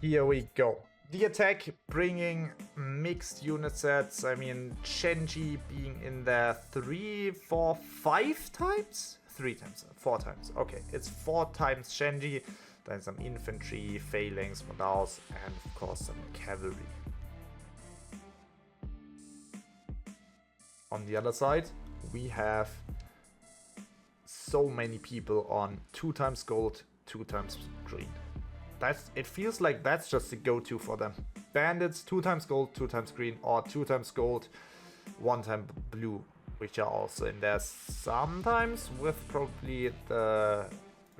Here we go. The attack bringing mixed unit sets. I mean, Shenji being in there 3, 4, 5 times? 3 times, 4 times. Okay, it's 4 times Shenji. Then some infantry, phalanx, modals, and of course some cavalry. On the other side, we have so many people on 2 times gold, 2 times green. It feels like that's just the go-to for them. Bandits, 2 times gold, 2 times green, or 2 times gold, 1 time blue, which are also in there sometimes with probably the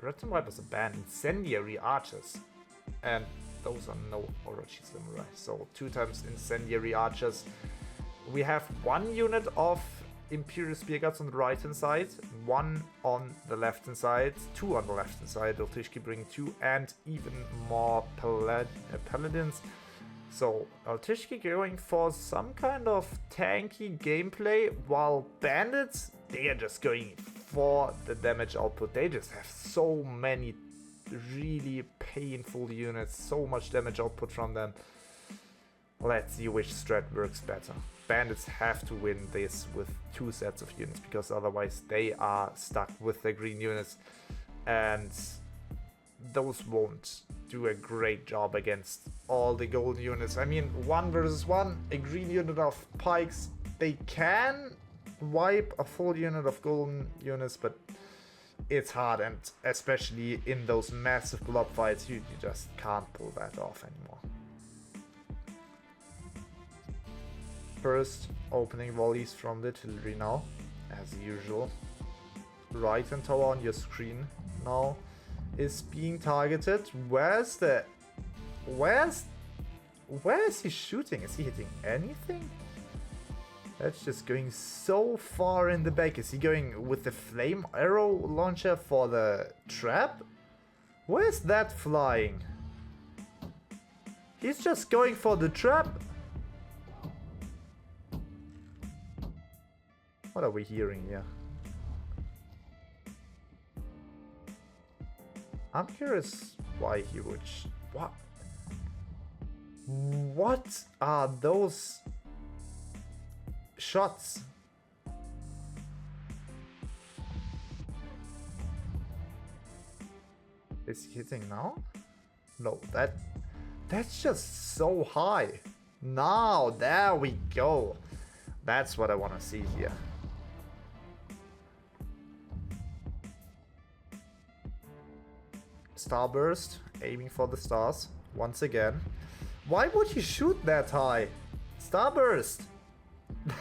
Rattan Vipers, a band, incendiary archers. And those are no Orochi samurai. So 2 times incendiary archers. We have 1 unit of Imperial Spearguards on the right hand side, 1 on the left hand side, 2 on the left hand side, Altushki bringing 2, and even more paladins. So Altushki going for some kind of tanky gameplay, while Bandits, they are just going for the damage output. They just have so many really painful units, so much damage output from them. Let's see which strat works better. Bandits have to win this with 2 sets of units, because otherwise they are stuck with the green units, and those won't do a great job against all the gold units. I mean, 1 versus 1, a green unit of pikes, they can wipe a full unit of golden units, but it's hard, and especially in those massive blob fights, you just can't pull that off anymore. First, opening volleys from the artillery now, as usual. Right hand tower on your screen now is being targeted. Where is he shooting? Is he hitting anything? That's just going so far in the back. Is he going with the flame arrow launcher for the trap? Where's that flying? He's just going for the trap. What are we hearing here? I'm curious why he would... What are those shots? Is he hitting now? No, that's just so high. Now, there we go. That's what I want to see here. Starburst, aiming for the stars once again. Why would you shoot that high? Starburst!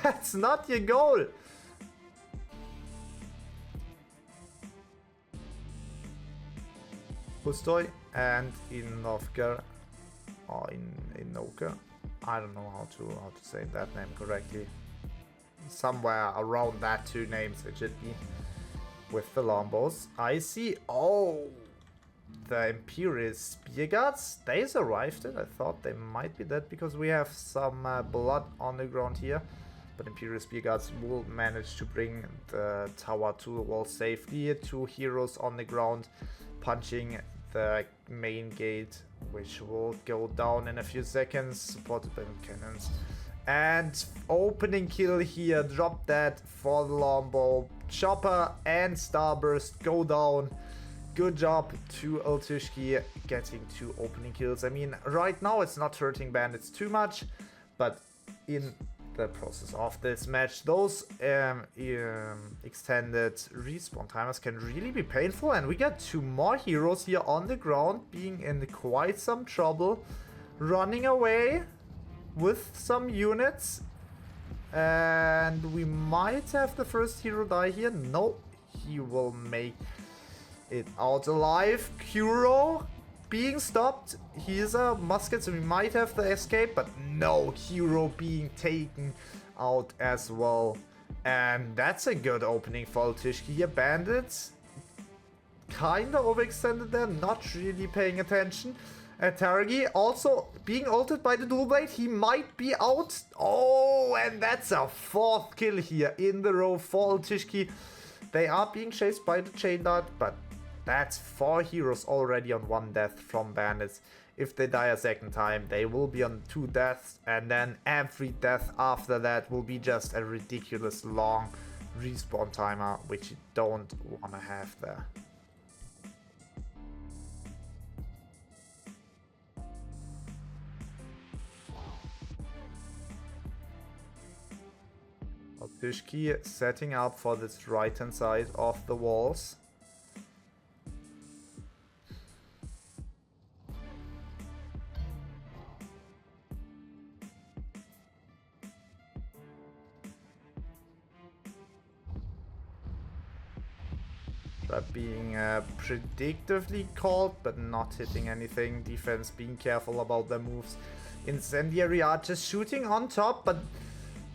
That's not your goal! Pustoy and Inovka, or Inoka. I don't know how to say that name correctly. Somewhere around that 2 names it should be. With the longbows. I see. Oh! The Imperial Spearguards, they survived it. I thought they might be dead because we have some blood on the ground here. But Imperial Spearguards will manage to bring the tower to the wall safely. 2 heroes on the ground punching the main gate, which will go down in a few seconds, supported by the cannons. And opening kill here, drop that for the longbow. Chopper and Starburst go down. Good job to Altushki getting 2 opening kills. I mean, right now it's not hurting Bandits too much, but in the process of this match, those extended respawn timers can really be painful, and we got 2 more heroes here on the ground being in quite some trouble, running away with some units, and we might have the first hero die here. No, he will make it out alive. Kuro being stopped. He is a musket, so we might have the escape, but no, Kuro being taken out as well. And that's a good opening for Altushki here. Bandits kinda overextended there, not really paying attention. Targi also being ulted by the dual blade. He might be out. Oh, and that's a 4th kill here in the row for Altushki. They are being chased by the chain dart, but that's 4 heroes already on 1 death from Bandits. If they die a second time, they will be on 2 deaths, and then every death after that will be just a ridiculous long respawn timer, which you don't want to have there. Altushki setting up for this right hand side of the walls. Being predictively called, but not hitting anything. Defense being careful about their moves. Incendiary archers shooting on top, but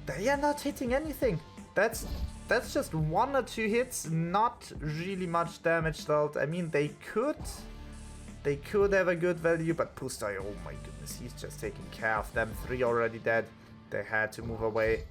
they are not hitting anything. That's just 1 or 2 hits, not really much damage dealt. I mean, they could have a good value, but Pustai, oh my goodness, he's just taking care of them. 3 already dead. They had to move away.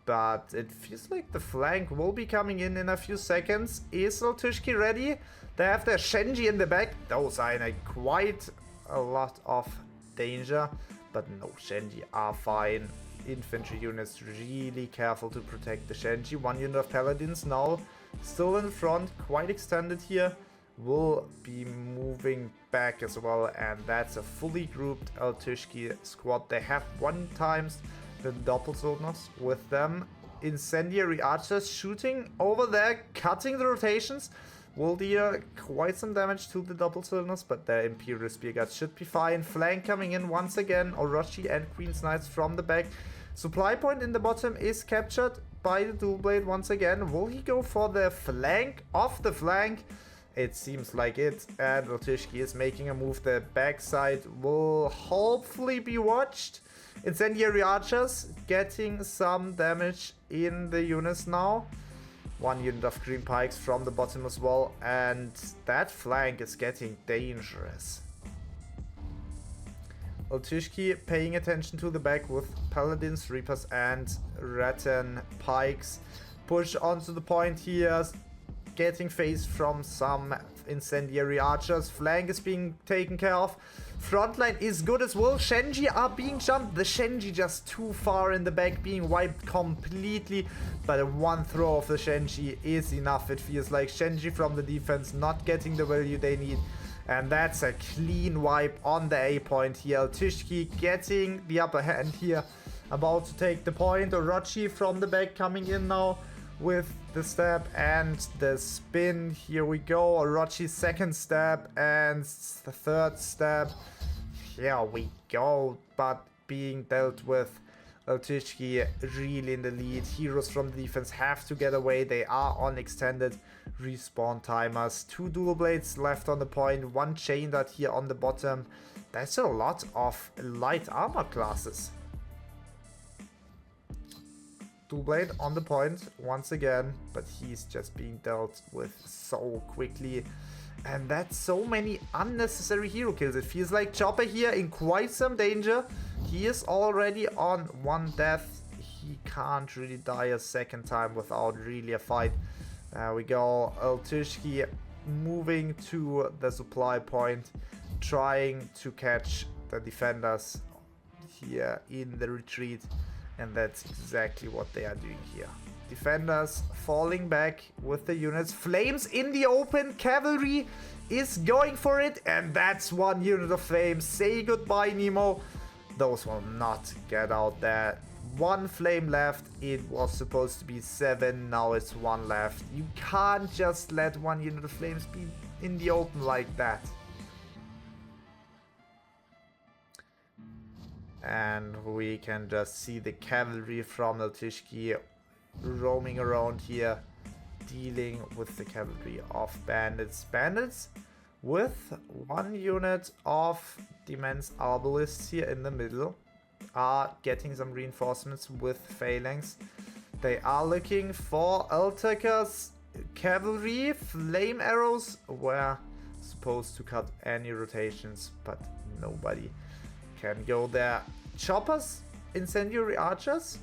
But it feels like the flank will be coming in a few seconds. Is Altushki ready? They have their Shenji in the back. Those are in quite a lot of danger. But no, Shenji are fine. Infantry units really careful to protect the Shenji. 1 unit of Paladins now still in front, quite extended here. Will be moving back as well. And that's a fully grouped Altushki squad. They have 1 times the Doppelsoldaters with them. Incendiary archers shooting over there, cutting the rotations. Will deal quite some damage to the Doppelsoldaters, but the Imperial Spearguards should be fine. Flank coming in once again. Orochi and Queen's Knights from the back. Supply point in the bottom is captured by the Dual Blade once again. Will he go for the flank? Off the flank? It seems like it. And Altushki is making a move. The backside will hopefully be watched. Incendiary archers getting some damage in the units now. 1 unit of green pikes from the bottom as well. And that flank is getting dangerous. Altushki paying attention to the back with Paladins, Reapers and Rattan pikes. Push onto the point here. Getting phased from some incendiary archers. Flank is being taken care of. Frontline is good as well. Shenji are being jumped. The Shenji just too far in the back, being wiped completely. But 1 throw of the Shenji is enough. It feels like Shenji from the defense not getting the value they need. And that's a clean wipe on the A point here. Altushki getting the upper hand here. About to take the point. Orochi from the back coming in now with the stab and the spin. Here we go. Orochi's 2nd stab and the 3rd stab. Here we go. But being dealt with. Altushki really in the lead. Heroes from the defense have to get away. They are on extended respawn timers. 2 dual blades left on the point. 1 chain dart here on the bottom. That's a lot of light armor classes. Dual blade on the point once again, but he's just being dealt with so quickly. And that's so many unnecessary hero kills. It feels like Chopper here in quite some danger. He is already on 1 death. He can't really die a 2nd time without really a fight. There we go. Altushki moving to the supply point, trying to catch the defenders here in the retreat. And that's exactly what they are doing here. Defenders falling back with the units. Flames in the open. Cavalry is going for it. And that's 1 unit of flames. Say goodbye, Nemo. Those will not get out there. 1 flame left. It was supposed to be 7. Now it's 1 left. You can't just let 1 unit of flames be in the open like that. And we can just see the cavalry from Altushki roaming around here, dealing with the cavalry of bandits. Bandits with 1 unit of Demons Arbalists here in the middle are getting some reinforcements with phalanx. They are looking for Altaka's cavalry. Flame arrows were supposed to cut any rotations, but nobody can go there. Choppers, incendiary archers.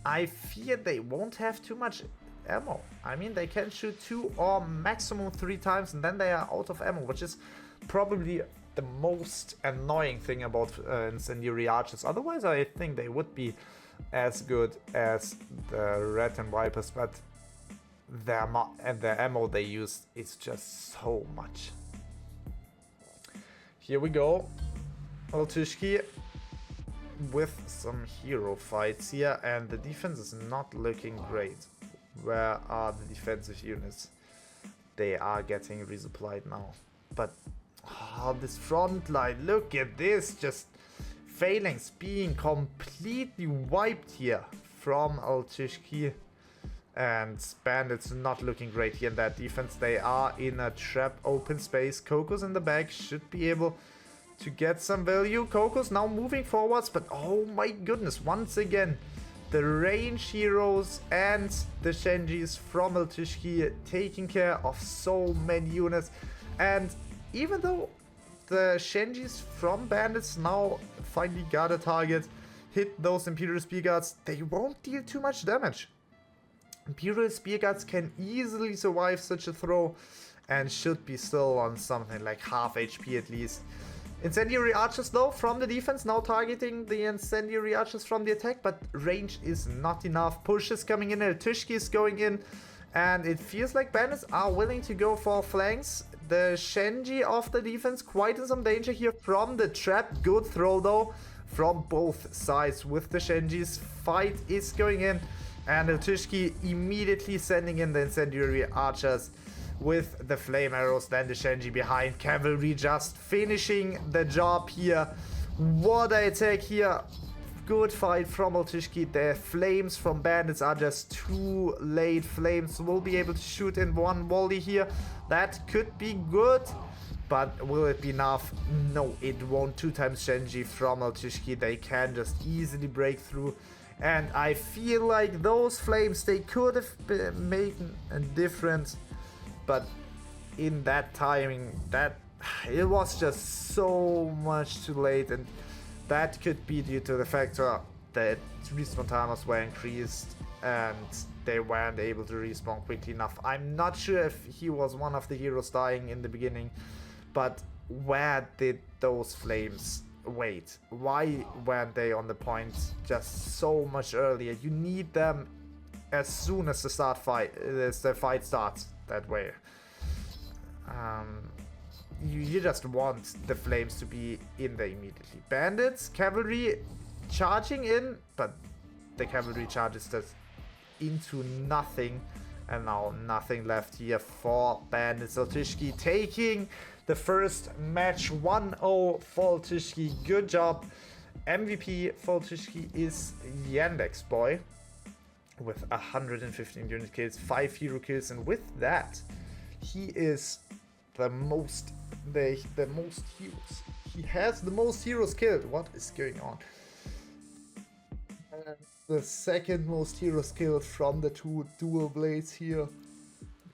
I fear they won't have too much ammo. I mean, they can shoot 2 or maximum 3 times and then they are out of ammo, which is probably the most annoying thing about incendiary archers. Otherwise, I think they would be as good as the Rattan Vipers, but the ammo they use is just so much. Here we go. Altushki with some hero fights here, and the defense is not looking great. Where are the defensive units? They are getting resupplied now. But this front line, look at this, just phalanx being completely wiped here from Altushki. And Bandits not looking great here in that defense. They are in a trap open space. Coco's in the back, should be able to get some value. Coco's now moving forwards, but oh my goodness, once again, the range heroes and the Shenjis from Altushki taking care of so many units. And even though the Shenjis from Bandits now finally got a target, hit those Imperial Spear Guards, they won't deal too much damage. Imperial Spear Guards can easily survive such a throw and should be still on something like half HP at least. Incendiary Archers though from the defense, now targeting the Incendiary Archers from the attack, but range is not enough. Push is coming in, Altushki is going in, and it feels like Bandits are willing to go for flanks. The Shenji of the defense quite in some danger here from the trap. Good throw though from both sides with the Shenjis. Fight is going in. And Altushki immediately sending in the Incendiary Archers with the Flame Arrows, then the Shenji behind. Cavalry just finishing the job here. What an attack here. Good fight from Altushki. The flames from Bandits are just too late. Flames will be able to shoot in one volley here. That could be good. But will it be enough? No, it won't. 2 times Shenji from Altushki. They can just easily break through. And I feel like those flames, they could have made a difference, but in that timing, it was just so much too late, and that could be due to the factor that respawn timers were increased and they weren't able to respawn quickly enough. I'm not sure if he was one of the heroes dying in the beginning, but where did those flames wait? Why weren't they on the point just so much earlier? You need them as soon as the fight starts that way. You just want the flames to be in there immediately. Bandits, cavalry charging in, but the cavalry charges just into nothing, and now nothing left here for Bandits. Altushki taking the first match 1-0 for Altushki. Good job. MVP for Altushki is Yandex Boy with 115 unit kills, 5 hero kills, and with that, he is the most heroes. He has the most heroes killed. What is going on? And the second most heroes killed from the 2 dual blades here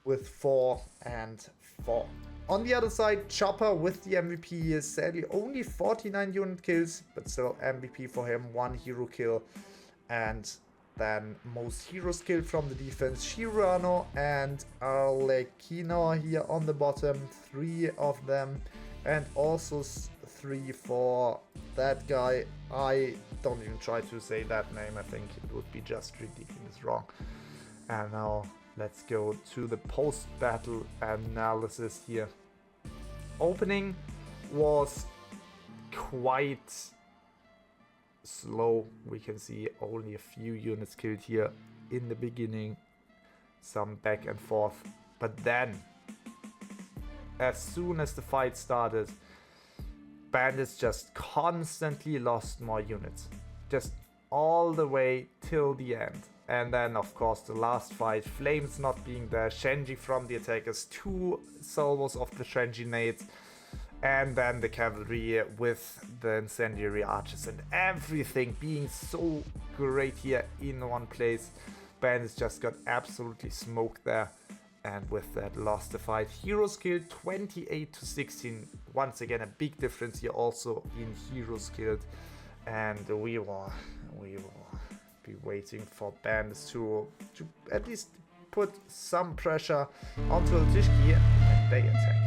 with 4 and 4. On the other side, Chopper with the MVP is sadly only 49 unit kills, but still MVP for him, 1 hero kill. And then most heroes killed from the defense, Shirano and Arlecchino here on the bottom, 3 of them. And also 3 for that guy. I don't even try to say that name, I think it would be just ridiculous wrong. And now let's go to the post-battle analysis here. Opening was quite slow. We can see only a few units killed here in the beginning. Some back and forth. But then, as soon as the fight started, Bandits just constantly lost more units. Just all the way till the end. And then, of course, the last fight, Flames not being there, Shenji from the attackers, 2 salvos of the Shenji nades, and then the cavalry with the Incendiary Archers, and everything being so great here in one place. Bandits just got absolutely smoked there, and with that lost the fight. Heroes killed 28-16. Once again, a big difference here also in heroes killed, and we will be waiting for Bandits to at least put some pressure onto Altushki, and they attack.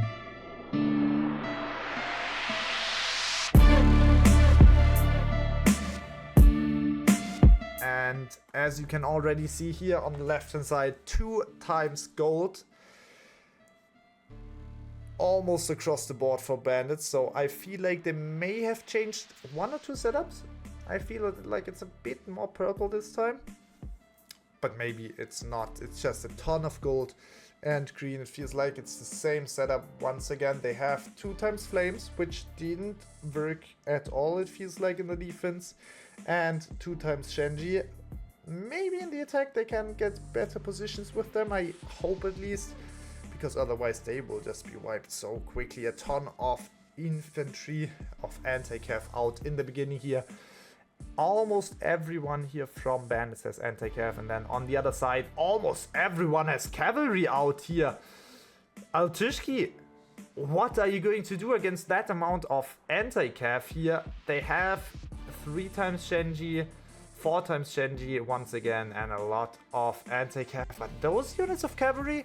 And as you can already see here on the left hand side, 2 times gold. Almost across the board for Bandits, so I feel like they may have changed 1 or 2 setups. I feel like it's a bit more purple this time. But maybe it's not, it's just a ton of gold and green. It feels like it's the same setup once again. They have 2 times flames, which didn't work at all, it feels like, in the defense. And 2 times Shenji. Maybe in the attack they can get better positions with them, I hope at least. Because otherwise they will just be wiped so quickly. A ton of infantry of anti-cav out in the beginning here. Almost everyone here from Bandits has anti-cav, and then on the other side almost everyone has cavalry out here. Altushki, what are you going to do against that amount of anti-cav here? They have 3 times Shenji, 4 times Shenji once again, and a lot of anti-cav. But those units of cavalry,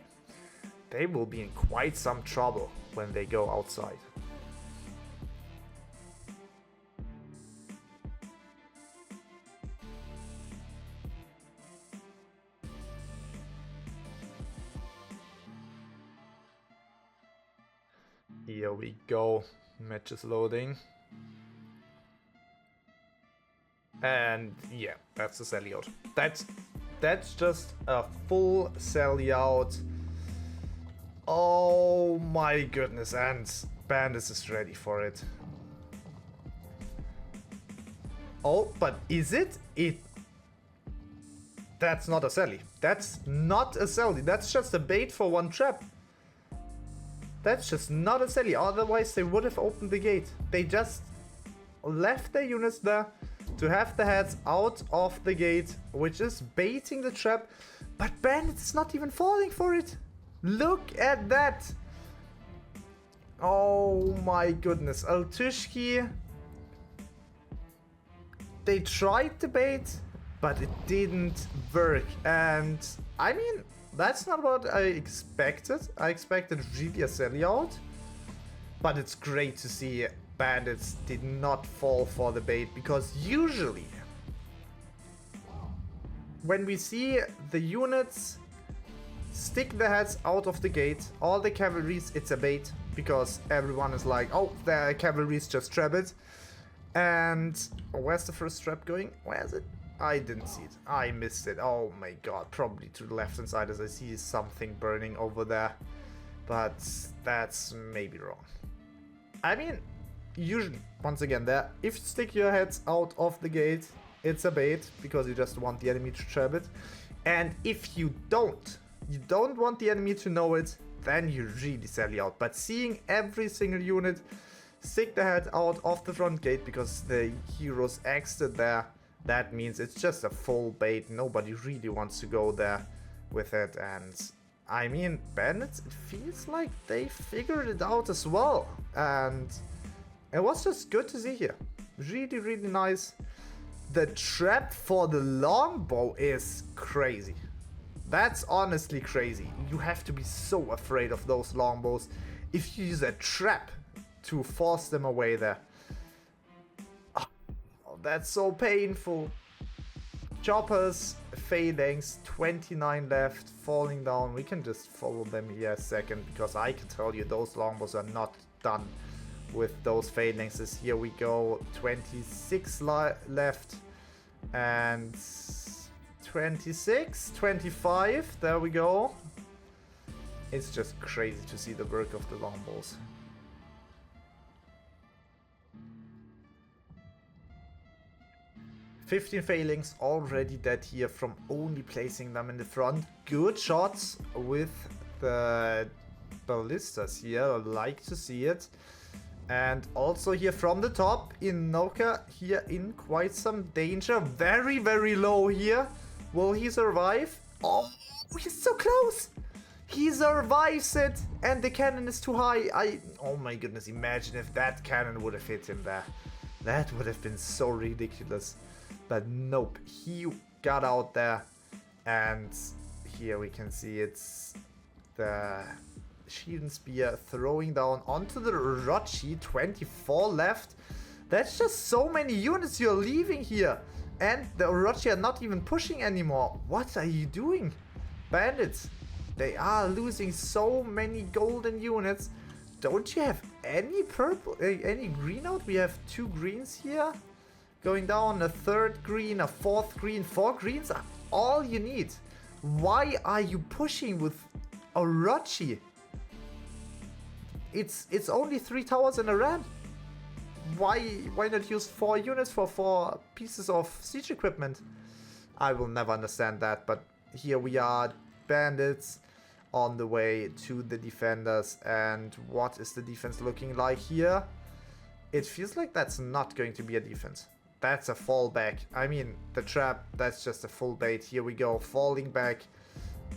they will be in quite some trouble when they go outside. Here we go, match is loading. And yeah, that's the Zealot. That's just a full Zealot. Oh my goodness, and Bandits is ready for it. Oh, but is it? That's not a Sally. That's not a Sally. That's just a bait for 1 trap. That's just not a Sally. Otherwise they would have opened the gate. They just left their units there to have the heads out of the gate, which is baiting the trap. But Bandits is not even falling for it. Look at that. Oh my goodness. Altushki. They tried the bait, but it didn't work. And I mean, that's not what I expected. I expected really a Zealot. But it's great to see Bandits did not fall for the bait, because usually when we see the units stick their heads out of the gate, all the cavalries, it's a bait, because everyone is like, oh, the cavalries just trap it. And where's the first trap going? Where is it? I didn't see it. I missed it. Oh my god. Probably to the left hand side, as I see something burning over there. But that's maybe wrong. I mean, usually, once again, there, if you stick your heads out of the gate, it's a bait, because you just want the enemy to trap it. And if you don't want the enemy to know it, then you really sell you out. But seeing every single unit stick the head out of the front gate because the heroes exited there, that means it's just a full bait. Nobody really wants to go there with it. And I mean, Bandits, it feels like they figured it out as well. And it was just good to see here. Really, really nice. The trap for the longbow is crazy. That's honestly crazy. You have to be so afraid of those longbows if you use a trap to force them away there. Oh, that's so painful. Choppers, phalanx, 29 left, falling down. We can just follow them here a second, because I can tell you those longbows are not done with those phalanxes. Here we go, 26 left, and 26, 25, there we go. It's just crazy to see the work of the longbows. $15 phalanx already dead here from only placing them in the front. Good shots with the ballistas here, I like to see it. And also here from the top, Inoka here in quite some danger. Very, very low here. Will he survive? Oh, he's so close. He survives it, and the cannon is too high. Oh my goodness, imagine if that cannon would have hit him there. That would have been so ridiculous. But nope, he got out there. And here we can see it's the shield and spear throwing down onto the Rochi. 24 left. That's just so many units you're leaving here. And the Orochi are not even pushing anymore. What are you doing? Bandits, they are losing so many golden units. Don't you have any purple, any green out? We have 2 greens here. Going down, a 3rd green, a 4th green. 4 greens are all you need. Why are you pushing with Orochi? It's only 3 towers in a ram. Why not use 4 units for 4 pieces of siege equipment? I will never understand that, but here we are, bandits on the way to the defenders. And what is the defense looking like here? It feels like that's not going to be a defense. That's a fallback. I mean, the trap, that's just a full bait. Here we go, falling back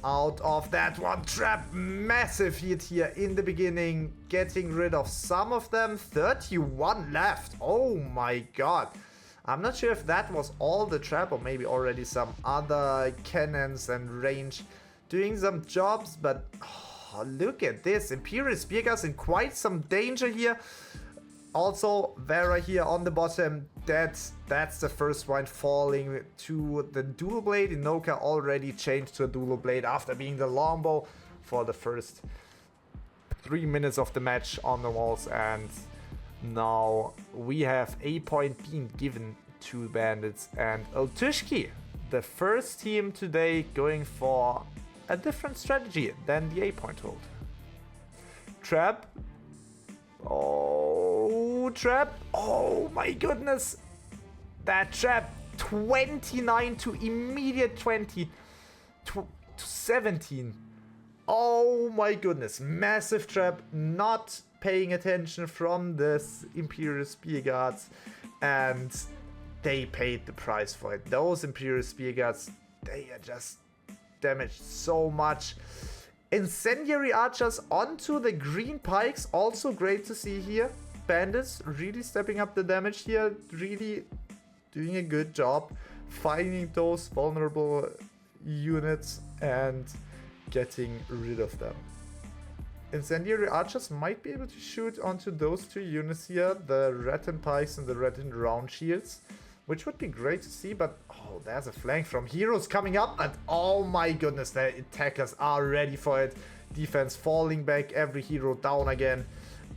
out of that one trap. Massive hit here in the beginning, getting rid of some of them. 31 left. Oh my god. I'm not sure if that was all the trap or maybe already some other cannons and range doing some jobs, but oh, look at this. Imperial Spearguards in quite some danger here. Also, Vera here on the bottom, that's the first one falling to the dual blade. Inoka already changed to a dual blade after being the longbow for the first 3 minutes of the match on the walls, and now we have a point being given to Bandits and Altushki, the first team today going for a different strategy than the A-point hold. Trap. Oh, trap. Oh my goodness. That trap. 29 to immediate 20 to 17. Oh my goodness. Massive trap. Not paying attention from this Imperial Spearguards. And they paid the price for it. Those Imperial Spearguards, they are just damaged so much. Incendiary archers onto the green pikes, also great to see here. Bandits really stepping up the damage here, really doing a good job finding those vulnerable units and getting rid of them. Incendiary archers might be able to shoot onto those 2 units here, the Rattan pikes and the Rattan round shields, which would be great to see, but oh, there's a flank from heroes coming up, and oh my goodness, the attackers are ready for it. Defense falling back, every hero down again,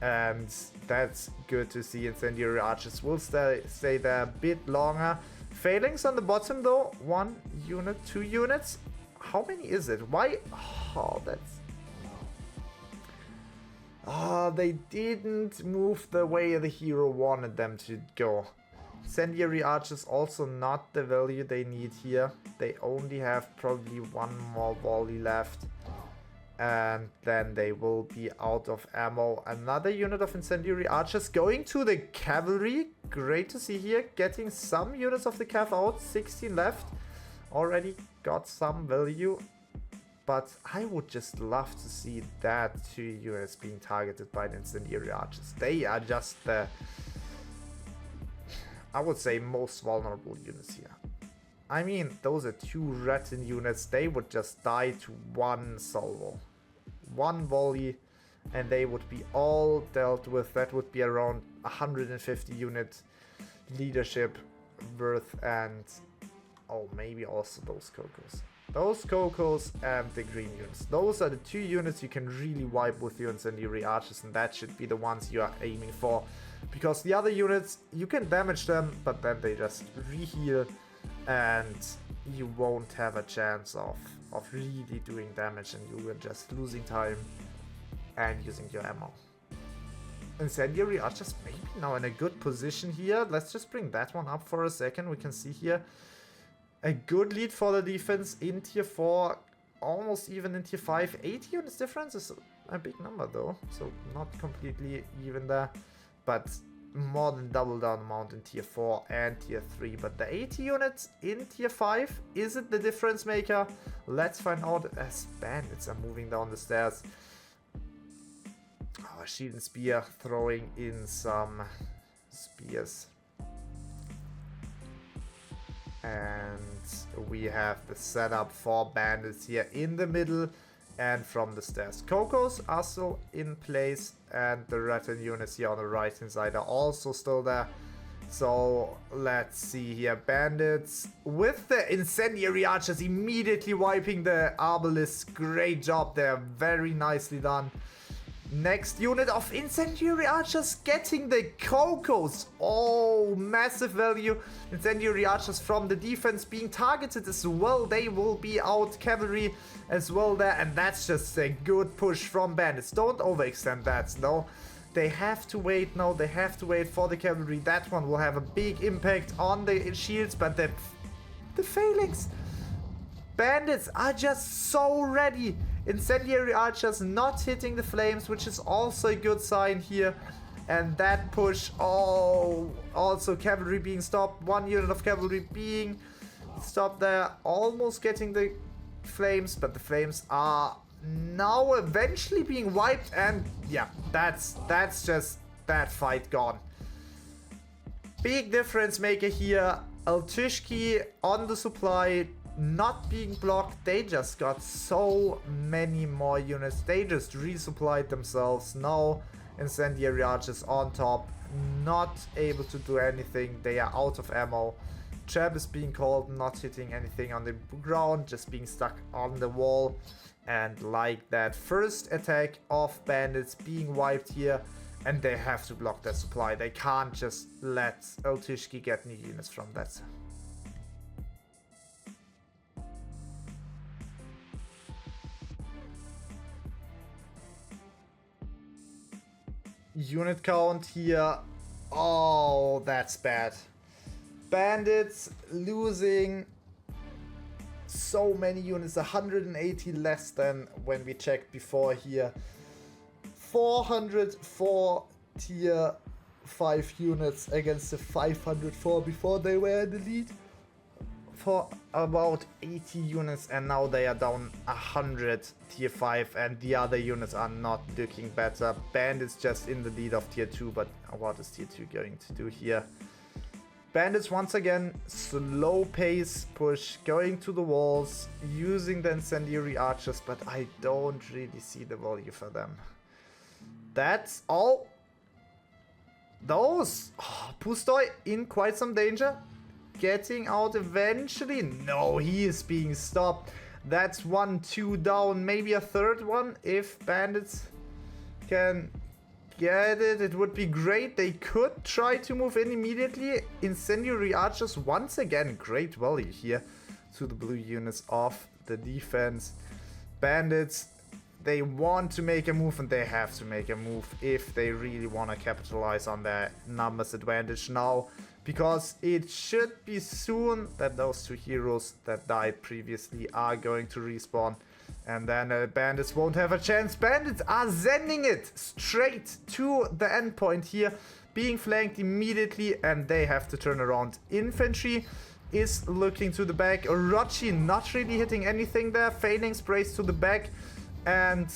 and that's good to see. Incendiary archers will stay there a bit longer. Phalanx on the bottom though, 1 unit, 2 units. How many is it? Why? Oh, that's... Oh, they didn't move the way the hero wanted them to go. Incendiary archers also not the value they need here. They only have probably 1 more volley left. And then they will be out of ammo. Another unit of incendiary archers going to the cavalry. Great to see here. Getting some units of the cav out. 16 left. Already got some value. But I would just love to see that 2 units being targeted by the incendiary archers. They are just the... I would say most vulnerable units here. I mean, those are 2 Rattan units. They would just die to 1 salvo. 1 volley and they would be all dealt with. That would be around 150 unit leadership worth, and oh, maybe also those Cocos. Those Cocos and the green units. Those are the 2 units you can really wipe with your incendiary archers, and that should be the ones you are aiming for. Because the other units, you can damage them, but then they just reheal and you won't have a chance of really doing damage, and you will just losing time and using your ammo. Incendiary archers maybe now in a good position here. Let's just bring that one up for a second. We can see here a good lead for the defense in tier 4, almost even in tier 5. 80 units difference is a big number though, so not completely even there, but more than double down amount in tier 4 and tier 3. But the 80 units in tier 5, is it the difference maker? Let's find out as bandits are moving down the stairs. Oh, shield and spear throwing in some spears. And we have the setup for bandits here in the middle and from the stairs. Cocos are still in place, and the Rattan units here on the right hand side are also still there. So let's see here. Bandits with the incendiary archers immediately wiping the Arbalist. Great job there. Very nicely done. Next unit of incendiary archers getting the Cocos. Oh, massive value. Incendiary archers from the defense being targeted as well. They will be out cavalry as well there. And that's just a good push from Bandits. Don't overextend that, no. They have to wait now. They have to wait for the cavalry. That one will have a big impact on the shields. But the phalanx. Bandits are just so ready. Incendiary archers not hitting the flames, which is also a good sign here. And that push, oh, also cavalry being stopped. One unit of cavalry being stopped there. Almost getting the flames, but the flames are now eventually being wiped. And yeah, that's just that fight gone. Big difference maker here. Altushki on the supply, not being blocked. They just got so many more units. They just resupplied themselves. Now incendiary archers on top, not able to do anything. They are out of ammo. Trap is being called, not hitting anything on the ground, just being stuck on the wall. And like that, first attack of bandits being wiped here. And they have to block that supply. They can't just let Altushki get new units from that. Unit count here. Oh, that's bad. Bandits losing so many units. 180 less than when we checked before here. 404 tier 5 units against the 504 before they were in the lead. For about 80 units, and now they are down 100 tier 5 and the other units are not looking better. Bandits just in the lead of tier 2, but what is tier 2 going to do here? Bandits once again, slow pace push, going to the walls, using the incendiary archers, but I don't really see the value for them. That's all. Those. Oh, Pustoy in quite some danger. Getting out eventually. No, he is being stopped. That's 1-2 down. Maybe a third one if bandits can get it. It would be great. They could try to move in immediately. Incendiary archers once again. Great value here to the blue units of the defense. Bandits, they want to make a move and they have to make a move if they really want to capitalize on their numbers advantage now. Because it should be soon that those two heroes that died previously are going to respawn. And then bandits won't have a chance. Bandits are sending it straight to the endpoint here. Being flanked immediately and they have to turn around. Infantry is looking to the back. Orochi not really hitting anything there. Phalanx sprays to the back. And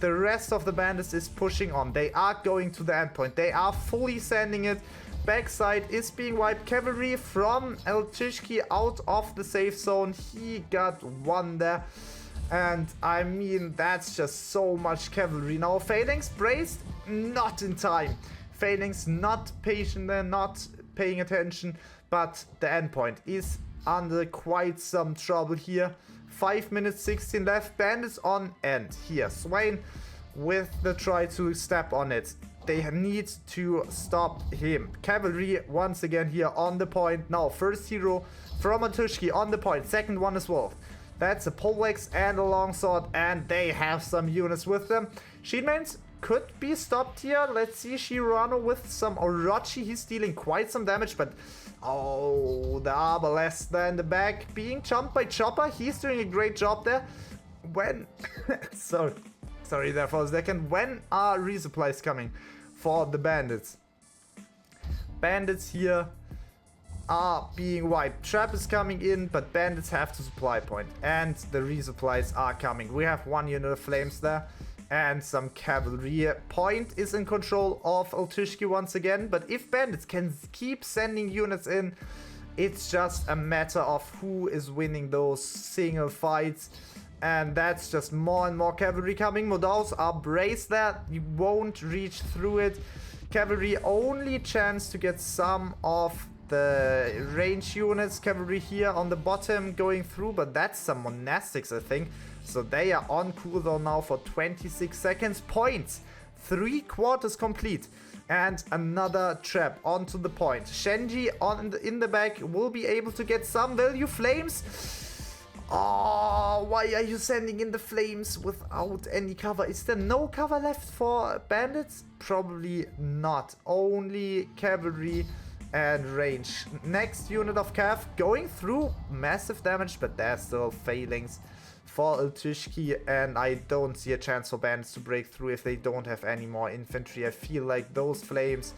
the rest of the bandits is pushing on. They are going to the endpoint. They are fully sending it. Backside is being wiped. Cavalry from Altushki out of the safe zone. He got one there. And I mean, that's just so much cavalry. Now, Phalanx braced, not in time. Phalanx not patient there, not paying attention. But the endpoint is under quite some trouble here. 5 minutes 16 left. Bandits on end here. Swain with the try to step on it. They need to stop him. Cavalry once again here on the point. Now first hero from Altushki on the point. Second one as well. That's a poleaxe and a longsword. And they have some units with them. Shieldmains could be stopped here. Let's see Shirano with some Orochi. He's dealing quite some damage. But oh, the Arbalest there in the back being jumped by Chopper. He's doing a great job there. When... Sorry there for a second. When are resupplies coming for the bandits? Bandits here are being wiped. Trap is coming in, but bandits have to supply point. And the resupplies are coming. We have one unit of flames there. And some cavalry. Point is in control of Altushki once again. But if bandits can keep sending units in, it's just a matter of who is winning those single fights. And that's just more and more cavalry coming. Modaus are braced there. You won't reach through it. Cavalry only chance to get some of the range units. Cavalry here on the bottom going through, but that's some monastics, I think. So they are on cooldown now for 26 seconds. Points. 3/4 complete. And another trap onto the point. Shenji in the back will be able to get some value. Flames. Oh, why are you sending in the flames without any cover? Is there no cover left for bandits? Probably not. Only cavalry and range. Next unit of cav going through. Massive damage, but there's still failings for Altushki, and I don't see a chance for bandits to break through if they don't have any more infantry. I feel like those flames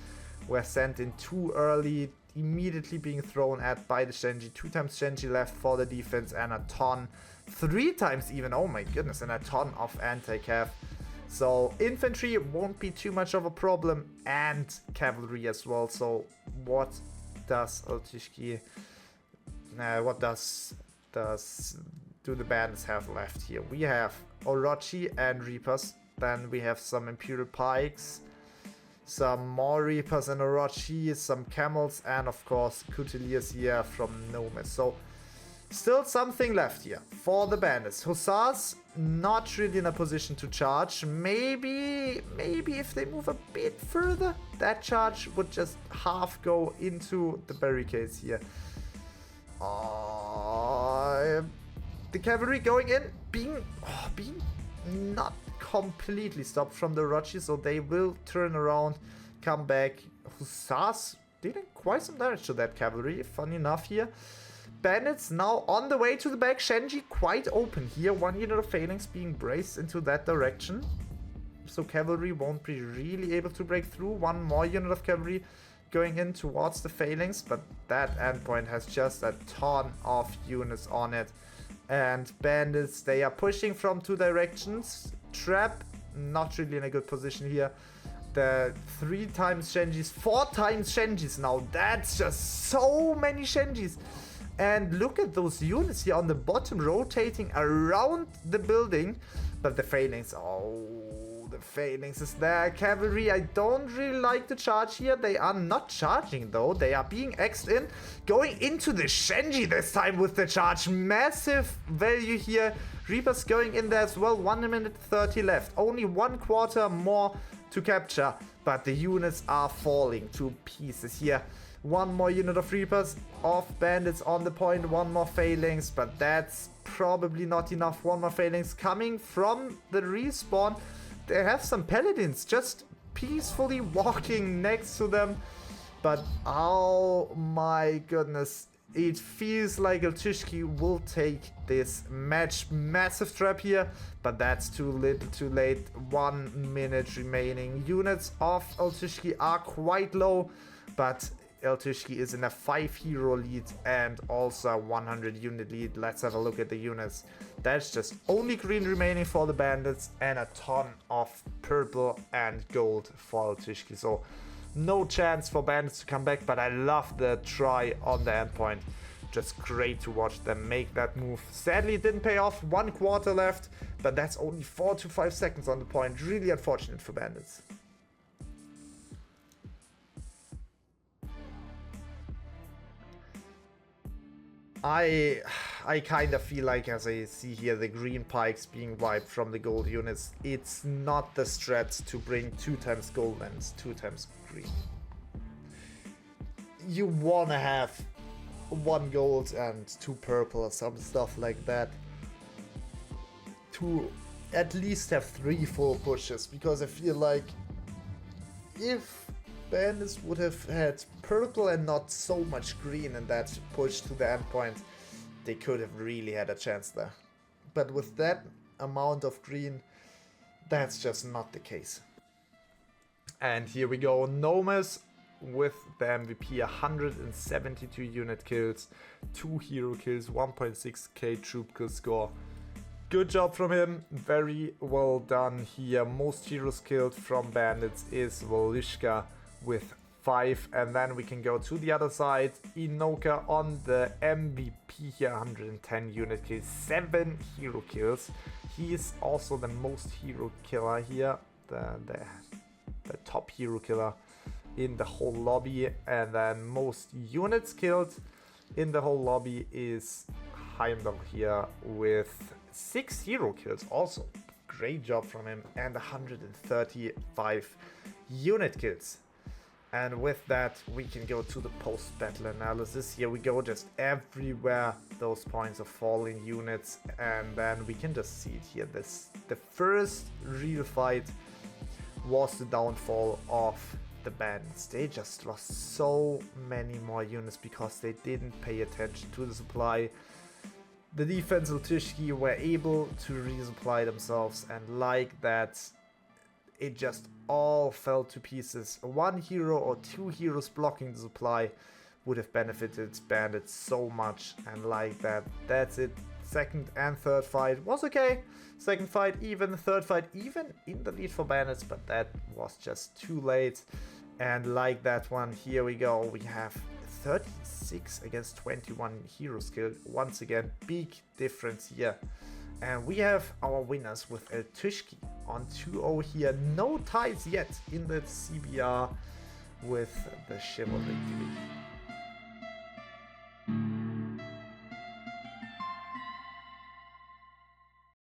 were sent in too early, immediately being thrown at by the Shenji. 2 times Shenji left for the defense and a ton, 3 times even, oh my goodness, and a ton of anti-cav. So infantry won't be too much of a problem, and cavalry as well. So what does Altushki, what does do the bandits have left here? We have Orochi and Reapers, then we have some Imperial Pikes, some more Reapers and Orochi, some Camels, and of course Coutiliers here from Nomis. So still something left here for the bandits. Hussars not really in a position to charge. Maybe if they move a bit further, that charge would just half go into the barricades here. The cavalry going in, being not completely stopped from the Orochi, so they will turn around, come back. Hussars dealing quite some damage to that cavalry, funny enough here. Bandits now on the way to the back. Shenji quite open here. 1 unit of phalanx being braced into that direction. So cavalry won't be really able to break through. 1 more unit of cavalry going in towards the phalanx, but that endpoint has just a ton of units on it. And bandits, they are pushing from 2 directions. Trap, not really in a good position here. The 3 times Shenjis, 4 times Shenjis now. That's just so many Shenjis. And look at those units here on the bottom rotating around the building. But the phalanx, the phalanx is there. Cavalry, I don't really like the charge here. They are not charging though. They are being X'd in. Going into the Shenji this time with the charge. Massive value here. Reapers going in there as well. 1 minute 30 left. Only 1/4 more to capture. But the units are falling to pieces here. 1 more unit of Reapers, of Bandits on the point, 1 more phalanx, but that's probably not enough. 1 more phalanx coming from the respawn. They have some Paladins just peacefully walking next to them, but oh my goodness, it feels like Altushki will take this match. Massive trap here, but that's too little too late. 1 minute remaining. Units of Altushki are quite low, but Altushki is in a 5 hero lead and also a 100 unit lead. Let's have a look at the units. That's just only green remaining for the bandits and a ton of purple and gold for Altushki. So no chance for bandits to come back, but I love the try on the endpoint. Just great to watch them make that move. Sadly it didn't pay off. 1/4 left, but that's only 4 to 5 seconds on the point. Really unfortunate for bandits. I kind of feel like, as I see here, the green pikes being wiped from the gold units. It's not the strat to bring 2 times gold and 2 times green. You wanna have 1 gold and 2 purple or some stuff like that to at least have 3 full pushes, because I feel like if Bandits would have had purple and not so much green in that push to the endpoint, they could have really had a chance there. But with that amount of green, that's just not the case. And here we go, Nomis with the MVP, 172 unit kills, 2 hero kills, 1.6k troop kill score. Good job from him, very well done here. Most heroes killed from Bandits is Volishka with 5, and then we can go to the other side. Inoka on the MVP here, 110 unit kills, 7 hero kills. He is also the most hero killer here, the top hero killer. in the whole lobby, and then most units killed in the whole lobby is Heimdall here with 6 hero kills. Also, great job from him, and 135 unit kills. And with that, we can go to the post-battle analysis. Here we go, just everywhere those points of falling units, and then we can just see it here. The first real fight was the downfall of the Bandits. They just lost so many more units because they didn't pay attention to the supply. The defense Altushki were able to resupply themselves, and like that, it just all fell to pieces. 1 hero or 2 heroes blocking the supply would have benefited Bandits so much, and like that, that's it. Second and third fight was okay. Second fight even, third fight even in the lead for Bandits, but that was just too late. And like that one, here we go. We have 36 against 21 heroes killed. Once again, big difference here. And we have our winners with Altushki on 2-0 here. No ties yet in the CBR with the Chivalvric.